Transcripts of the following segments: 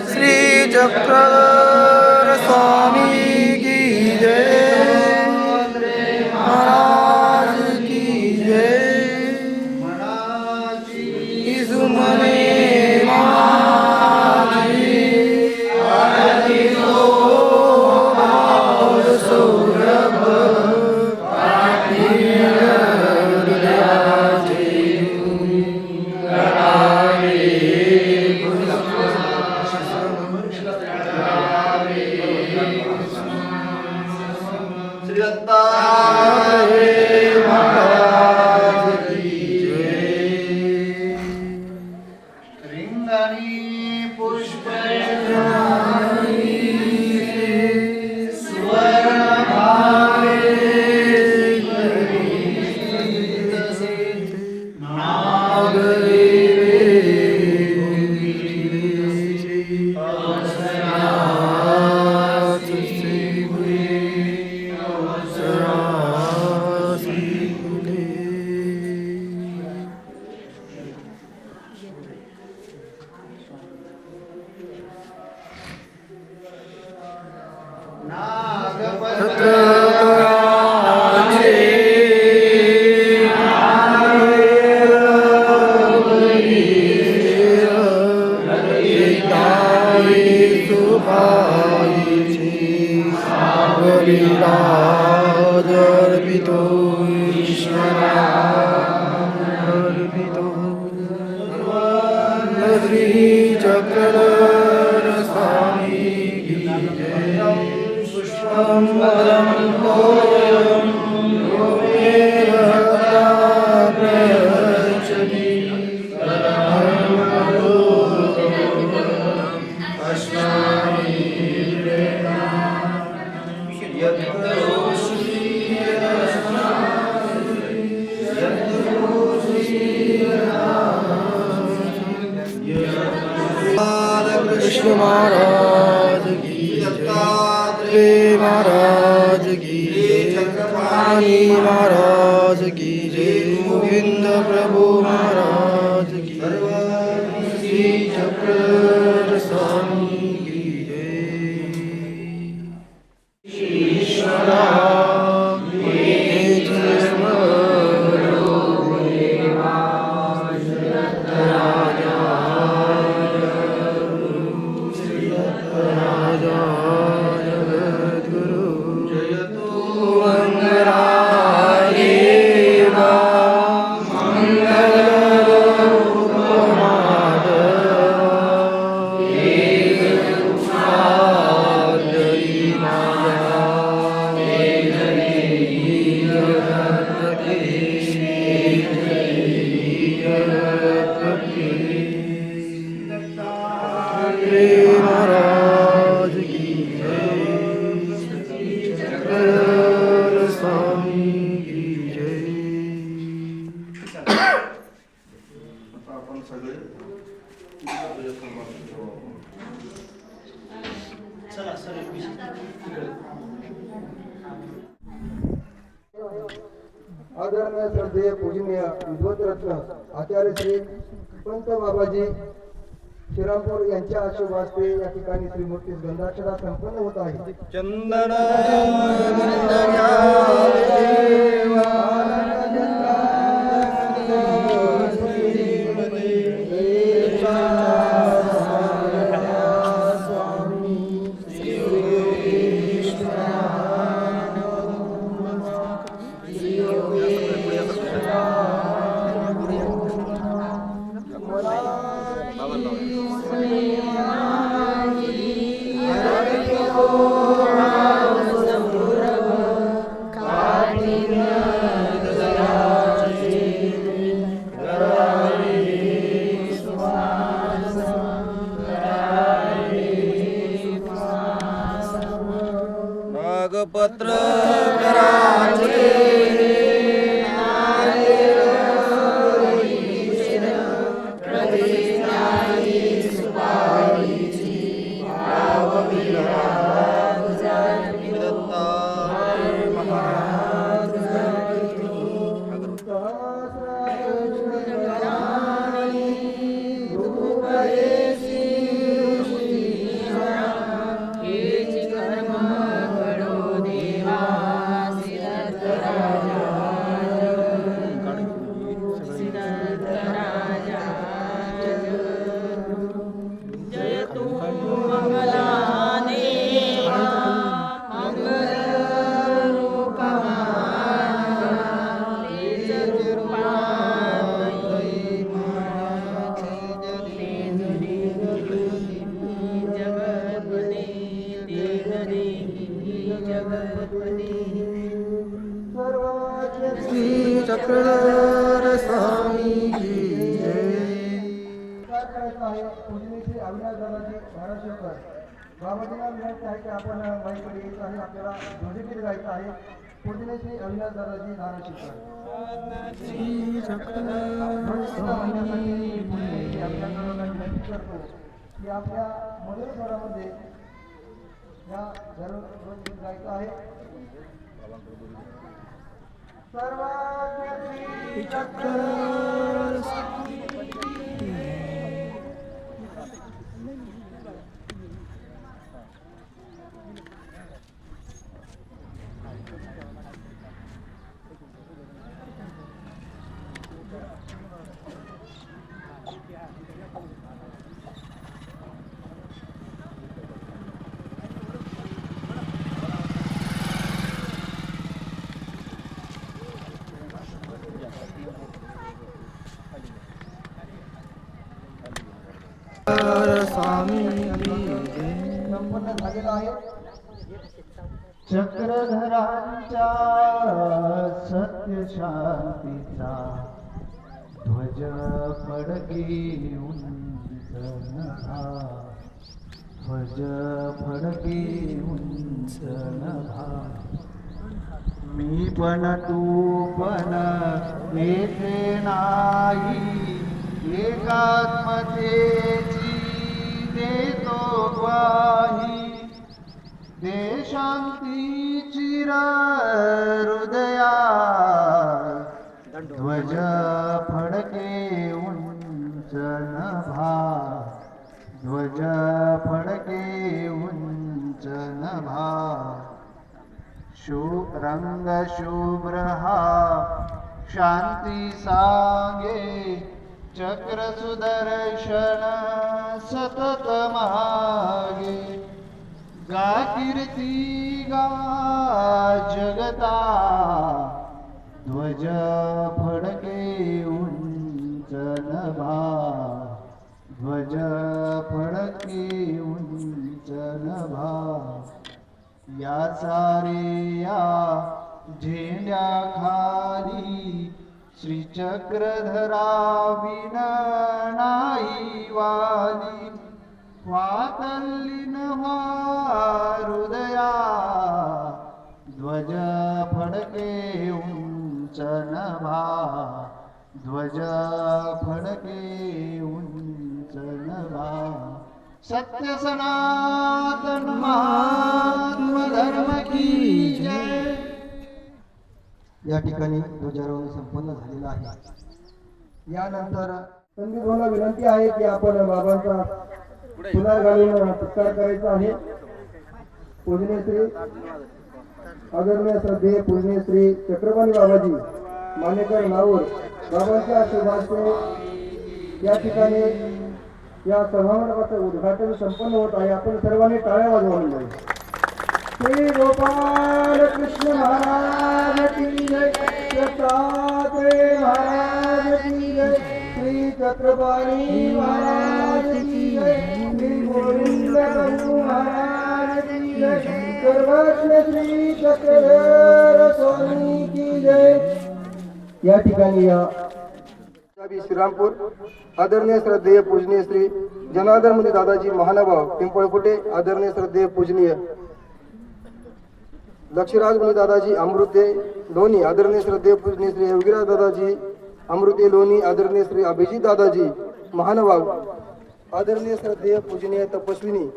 श्री चक्रधर स्वामी की जय, महाराज की जय। सुमने माझी आरती हो भाव सौरभ श्री चक्रधर स्वामी की जय। पुष्पं वरं तोयं यो मे भक्ता प्रयच्छति अष्टानि कृष्ण महाराज की जय, महाराज की जय, महाराज की जय, गोविंद प्रभु महाराज की जय, श्री चक्रधर स्वामी की जय। ईश्वरा महाराज की जय, चक्रधर स्वामी की जय। आपण सगळे चला आदरणीय श्रद्धेय पूजनीय विद्वत रत्न आचार्य श्री पंत बाबाजी श्रीरामपूर यांच्या आशीर्वादाने या ठिकाणी श्रीमूर्ती गंधाक्षरा संपन्न होत आहे। चंदन नागपत्र करायचं आहे पूजनीय श्री अविनाश दादाजी धाराशिवकर. बाबाजींना विनंती आहे की आपण माईकडे यायचं आहे, आपल्याला ध्वजगीत गायचं आहे. पूजनीय श्री अविनाश दादाजी धाराशिवकर. आपल्याकडे विनंती करतो की आपल्या मधुर स्वरामध्ये या ध्वजगीत गायचं आहे. सर्वाज्ञ श्री चक्र संपन्न झालेला आहे. चक्रधरांच्या सत्य शांतीचा ध्वज फडके उंच नभा, ध्वज फडके उंच नभा. मी पण तू पण येथे नाही, एकात्मतेची देतो ग्वाही. देशांतीची हृदया ध्वज फडके उंच नभा, ध्वज फडके उंच नभा. रंग शुभ्र हा शांती सांगे, चक्र सुदर्शन सतत मागे. गा कीर्ती गा जगता, ध्वज फडके उंच नभा, ध्वज फडके उंच नभा. या सारे झेंड्या खाली श्री चक्रधरा विण नाही वाली. वातल्लीन हृदया ध्वज फडके उंच नभा, ध्वज फडके उंच नभा. सत्य सनातन महात्म धर्म की जय. या ठिकाणी ध्वजारोहण संपन्न झालेलं आहे. यानंतर संदीप भाऊला विनंती आहे की आपण बाबांचा फुलार घालून सत्कार करायचा आहे. पूजनीय श्री आदरणीय श्रद्धेय पूजनीय श्री चक्रपाणी बाबाजी मानेकर नाऊर बाबांच्या शुभास्ते या ठिकाणी या सभामंडपाचं उद्घाटन संपन्न होत आहे. आपण सर्वांनी टाळ्या वाजवून जाईल. श्री गोपाल कृष्ण महाराज की जय, दत्तात्रेय महाराज की जय, श्री चक्रपाणी महाराज की जय, श्री गोविंद प्रभु महाराज की जय, सर्वज्ञ श्री चक्रधर स्वामी की जय. या ठिकाणी या श्रीरामपूर आदरणीय श्रद्धेय पूजनीय श्री जनार्दन मुनी दादाजी महानुभाव पिंपळकुटे, आदरणीय श्रद्धेय पूजनीय लक्षराज मुनी दादाजी अमृते लोणी, आदरणीय श्रद्धेय पूजनीय श्री योगीराज दादाजी अमृते लोणी, आदरणीय श्री अभिजित दादाजी महानुभाव, आदरणीय श्रद्धेय पूजनीय तपस्विनी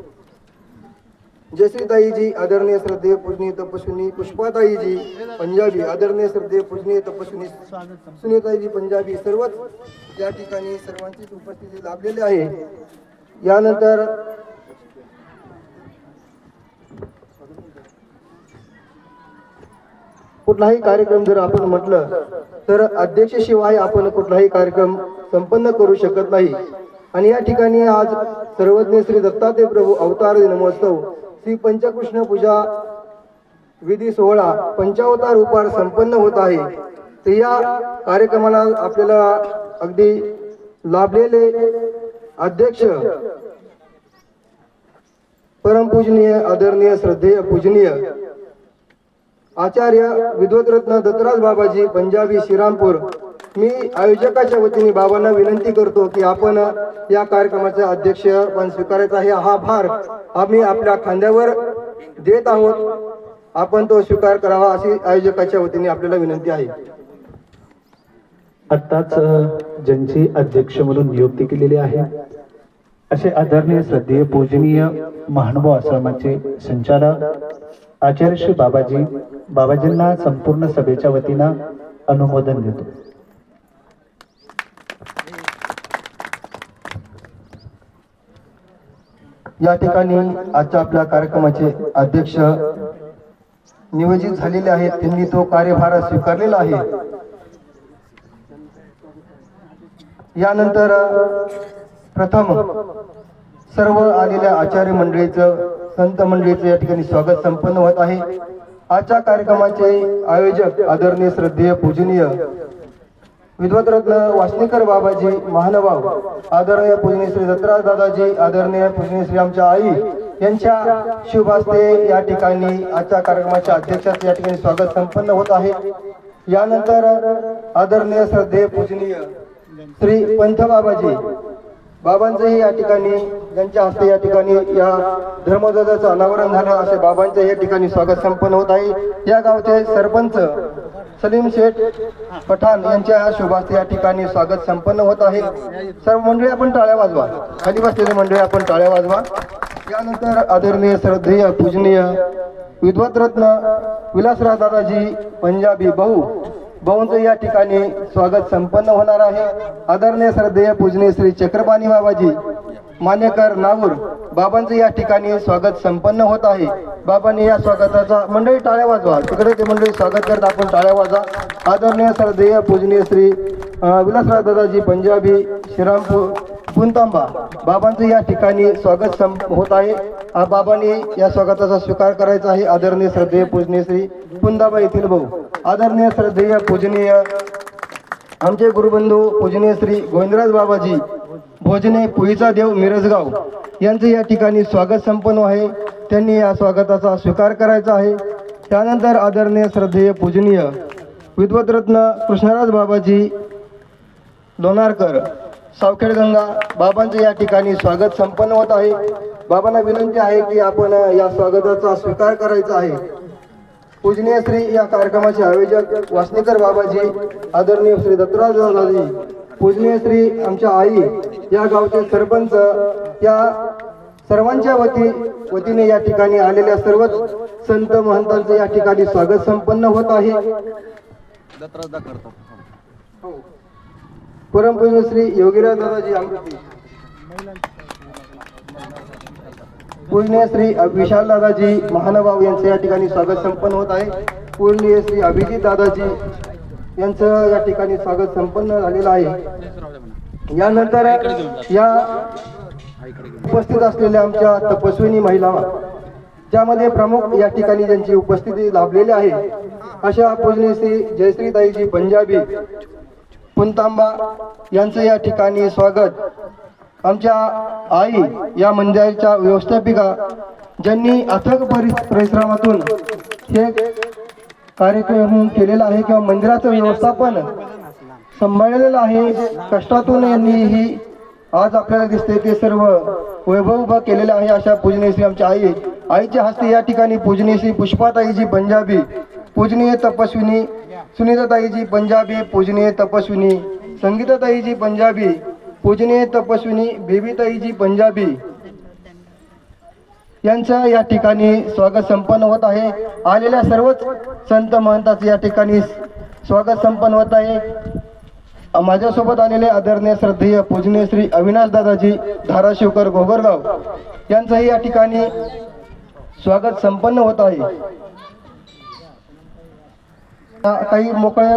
जयश्रीताईजी, आदरणीय श्रद्धेय पूजनीय तपस्विनी पुष्पाताईजी पंजाबी, आदरणीय श्रद्धेय पूजनीय तपस्विनी सुनीताईजी पंजाबी, सर्वच या ठिकाणी सर्वांचीच उपस्थिती लाभलेली आहे. यानंतर कुठलाही कार्यक्रम जर आपण म्हटलं तर अध्यक्षशिवाय आपण कुठलाही कार्यक्रम संपन्न करू शकत नाही. आणि या ठिकाणी आज सर्वज्ञ श्री दत्तात्रय प्रभू अवतार दिन महोत्सव श्री पंचकृष्ण पूजा विधी सोहळा पंचावतार उपार संपन्न होत आहे. तर या कार्यक्रमाला आपल्याला अगदी लाभलेले अध्यक्ष परमपूजनीय आदरणीय श्रद्धेय पूजनीय आचार्य विद्वतरत्न दत्तराज बाबाजी पंजाबी श्रीरामपूर मी आयोजकाच्या वतीने बाबांना विनंती करतो की आपण या कार्यक्रमाचे अध्यक्ष पण स्वीकारायचा आहे. हा भार आम्ही आपल्या खांद्यावर देत आहोत, आपण तो स्वीकार करावा अशी आयोजकाच्या वतीने आपल्याला विनंती आहे. आत्ताच ज्यांची अध्यक्ष म्हणून नियुक्ती केलेली आहे असे आदरणीय श्रद्धेय पूजनीय महानुभाव आश्रमाचे संचालक आचार्य श्री बाबाजींना संपूर्ण सभेच्या वतीनं अनुमोदन देतो. या ठिकाणी आजच्या आपल्या कार्यक्रमाचे अध्यक्ष नियोजित झालेले आहेत, त्यांनी तो कार्यभार स्वीकारलेला आहे. यानंतर प्रथम सर्व आलेल्या आचार्य मंडळीचं, संत मंडळीचं या ठिकाणी स्वागत संपन्न होत आहे. आजच्या कार्यक्रमाचे आयोजक आदरणीय श्रद्धेय पूजनीय विद्वतरत्न वासनीकर बाबाजी महानुभाव, आदरणीय पूजनीय श्री दत्तराज दादाजी, आदरणीय पूजनीय श्री आमच्या आई यांच्या शुभ हस्ते या ठिकाणी आजच्या कार्यक्रमाच्या अध्यक्षाचे या ठिकाणी स्वागत संपन्न होत आहे. यानंतर आदरणीय श्रद्धेय पूजनीय श्री पंथ बाबाजी बाबांचेही या ठिकाणी, ज्यांच्या हस्ते या ठिकाणी या धर्मध्वजाचं अनावरण झालं, असे बाबांचे या ठिकाणी स्वागत संपन्न होत आहे. या गावचे सरपंच सलीम शेठ पठाण यांच्या शुभ हस्ते या ठिकाणी स्वागत संपन्न होत आहे. सर्व मंडळी आपण टाळ्या वाजवा, खाली बसलेले मंडळी आपण टाळ्या वाजवा. यानंतर आदरणीय श्रद्धेय पूजनीय विद्वतरत्न विलासराव दादाजी पंजाबी भाऊंचं या ठिकाणी स्वागत संपन्न होणार आहे. आदरणीय श्रद्धेय पूजनीय श्री चक्रपाणी बाबाजी मान्यकर नागूर बाबांचं या ठिकाणी स्वागत संपन्न होत आहे. बाबांनी या स्वागताचा, मंडळी टाळ्या वाजवा, तिकडे ते मंडळी स्वागत करत आपण टाळ्या वाजवा. आदरणीय श्रद्धेय पूजनीय श्री विलासराव दादाजी पंजाबी श्रीरामपूर पुनतांबा बाबांचं या ठिकाणी स्वागत होत आहे. बाबांनी या स्वागताचा स्वीकार करायचा आहे. आदरणीय श्रद्धेय पूजनीय श्री पुंदाबा येथील भाऊ, आदरणीय श्रद्धेय पूजनीय आमचे गुरुबंधू पूजनीय श्री गोविंदराज बाबाजी भोजने पुईचा देव मिरजगाव यांचं या ठिकाणी स्वागत संपन्न आहे. त्यांनी या स्वागताचा स्वीकार करायचा आहे. त्यानंतर आदरणीय श्रद्धेय पूजनीय विद्वतरत्न कृष्णराज बाबाजी लोणारकर सावखेडगंगा बाबांचे या ठिकाणी स्वागत संपन्न होत आहे. बाबांना विनंती आहे की आपण या स्वागताचा स्वीकार करायचा आहे. पूजनीय श्री या कार्यक्रमाचे आयोजक वासनीकर बाबाजी, आदरणीय श्री दत्तराज दादाजी, पूजनीय श्री आमच्या आई, या गावचे सरपंच, या सर्वांच्या वतीने या ठिकाणी आलेल्या सर्वच संत महंतांचे या ठिकाणी स्वागत संपन्न होत आहे. परमपूज्य श्री योगीराज दादाजी अमृती, पूजनीय श्री विशाल दादाजी महानुभाव यांचे या ठिकाणी स्वागत संपन्न होत आहे. पूजनीय श्री अभिजित दादाजी यांचं या ठिकाणी स्वागत संपन्न झालेलं आहे. यानंतर या उपस्थित असलेल्या आमच्या तपस्विनी महिला, ज्यामध्ये प्रमुख या ठिकाणी ज्यांची उपस्थिती लाभलेली आहे अशा पूजनीय श्री जयश्रीताईजी पंजाबी पुनतांबा यांचं या ठिकाणी स्वागत. आमच्या आई या मंदिराच्या व्यवस्थापिका, ज्यांनी अथक परिश्रमातून हे कार्यक्रम केलेला आहे किंवा मंदिराचं व्यवस्थापन सांभाळलेलं आहे, कष्टातून यांनी ही आज आपल्याला दिसते ते सर्व वैभव उभा केलेलं आहे. अशा पूजनीय श्री आमच्या आईच्या हस्ते या ठिकाणी पूजनीय श्री पुष्पाताईजी पंजाबी, पूजनीय तपस्विनी सुनीताताईजी पंजाबी, पूजनीय तपस्विनी संगीताताईजी पंजाबी, पूजनीय तपस्विनी बेबीताईजी पंजाबी यांचं या ठिकाणी स्वागत संपन्न होत आहे. आलेल्या सर्वच संत महंतांचं या ठिकाणी स्वागत संपन्न होत आहे. माझ्यासोबत आलेले आदरणीय श्रद्धेय पूजनीय श्री अविनाश दादाजी धाराशिवकर गोगरगाव यांचंही या ठिकाणी स्वागत संपन्न होत आहे. काही मोकळ्या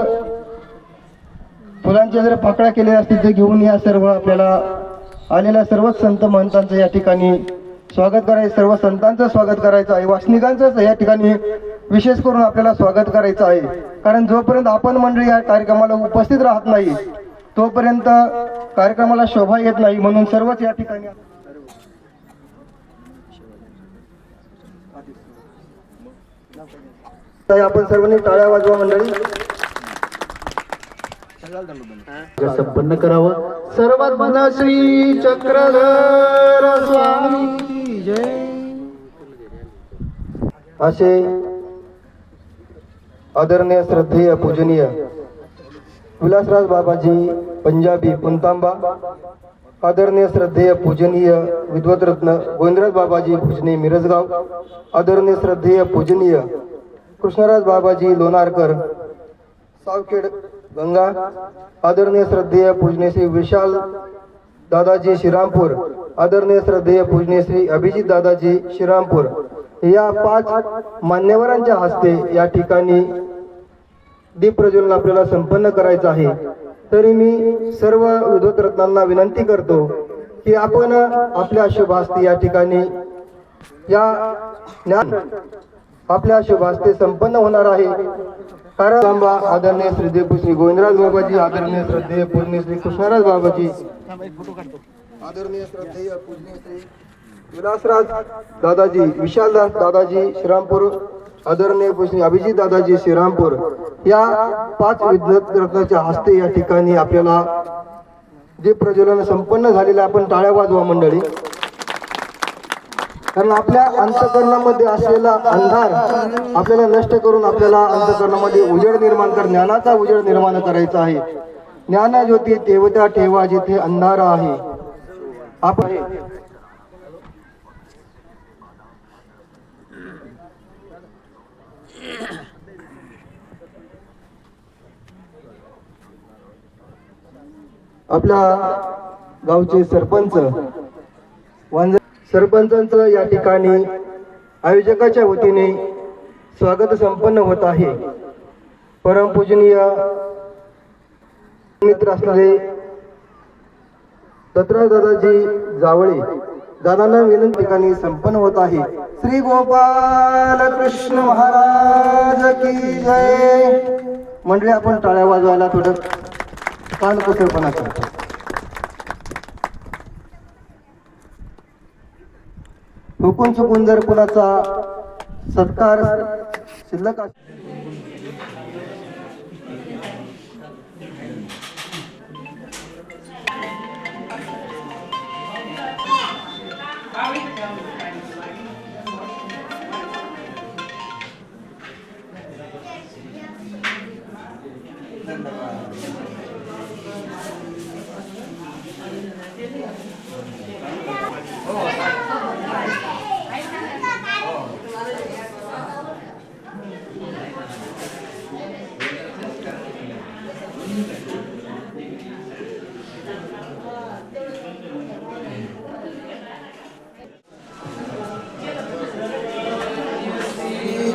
फुलांच्या जर पाकळ्या केलेल्या असतील ते घेऊन या सर्व आपल्याला आलेल्या सर्वच संत महंतांचं या ठिकाणी स्वागत करायचं, सर्व संतांचं स्वागत करायचं आहे. वासनिकांचं या ठिकाणी विशेष करून आपल्याला स्वागत करायचं आहे. कारण जोपर्यंत आपण मंडळी या कार्यक्रमाला उपस्थित राहत नाही तोपर्यंत कार्यक्रमाला शोभा येत नाही. म्हणून सर्वच या ठिकाणी आपण सर्वांनी टाळ्या वाजवा मंडळी. संपन्न करावं. सर्वात म्हणा श्री चक्रधर स्वामी की जय. असे आदरणीय श्रद्धेय पूजनीय विलासराज बाबाजी पंजाबी पुंतांबा, आदरणीय श्रद्धेय पूजनीय विद्वतरत्न गोविंदराज बाबाजी भुजने मिरजगाव, आदरणीय श्रद्धेय पूजनीय कृष्णराज बाबाजी लोणारकर सावखेड गंगा, आदरणीय श्रद्धेय पूजनीय श्री विशाल दादाजी श्रीरामपूर, आदरणीय श्रद्धेय पूजनीय श्री अभिजित दादाजी श्रीरामपूर, या 5 मान्यवरांच्या हस्ते या ठिकाणी दीप प्रज्वलन आपल्याला संपन्न करायचं आहे. तरी मी सर्व विद्वतरत्नांना विनंती करतो की आपण आपल्या शुभ हस्ते या ठिकाणी या ज्ञान आपल्या शुभ हस्ते संपन्न होणार आहे. कारण आदरणीय श्रीदेव श्री गोविंदराज बाबाजी, आदरणीय श्रद्धेय पूजनीय श्री कृष्णराज बाबाजी, आदरणीय श्रद्धेय पूजनीय श्री विलासराज दादाजी, विशालदास दादाजी श्रीरामपूर, आदरणीय पूजनीय अभिजित दादाजी श्रीरामपूर, या 5 विद्वतरत्नाच्या हस्ते या ठिकाणी आपल्याला दीप प्रज्वलन संपन्न झालेलं. आपण टाळ्या वाजवा मंडळी. कारण आपल्या अंतःकरणामध्ये असलेला अंधार आपल्याला नष्ट करून आपल्याला अंतःकरणामध्ये उजेड निर्माण कर, ज्ञानाचा उजेड निर्माण करायचा आहे. ज्ञान ज्योती तेवत्या ठेवा जिथे अंधार आहे. आपण आपल्या गावचे सरपंच सरपंचांचं या ठिकाणी आयोजकाच्या वतीने स्वागत संपन्न होत आहे. परमपूजनीय मित्र असणारे दत्तराज दादाजी जावळे दादांना विनंती ठिकाणी संपन्न होत आहे. श्री गोपाल कृष्ण महाराज की जय. मंडळी आपण टाळ्या वाजवायला थोडं कानकुसरपणा करतो. हुकून चुकून जर कुणाचा सत्कार शिल्लक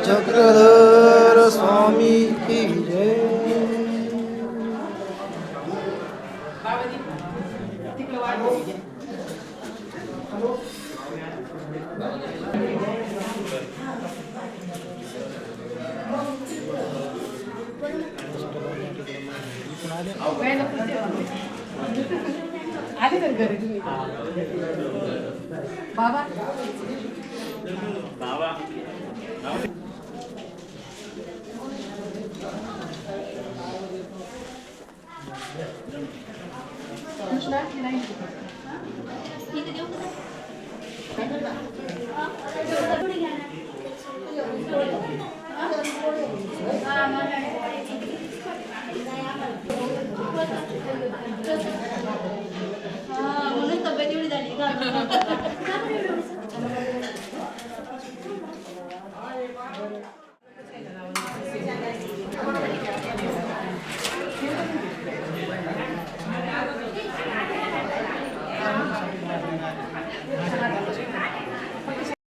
चक्रधर स्वामी की जय. आले तर घरी तुम्ही बाबा कृष्णा की नाही म्हणून तब्येत एवढी झाली का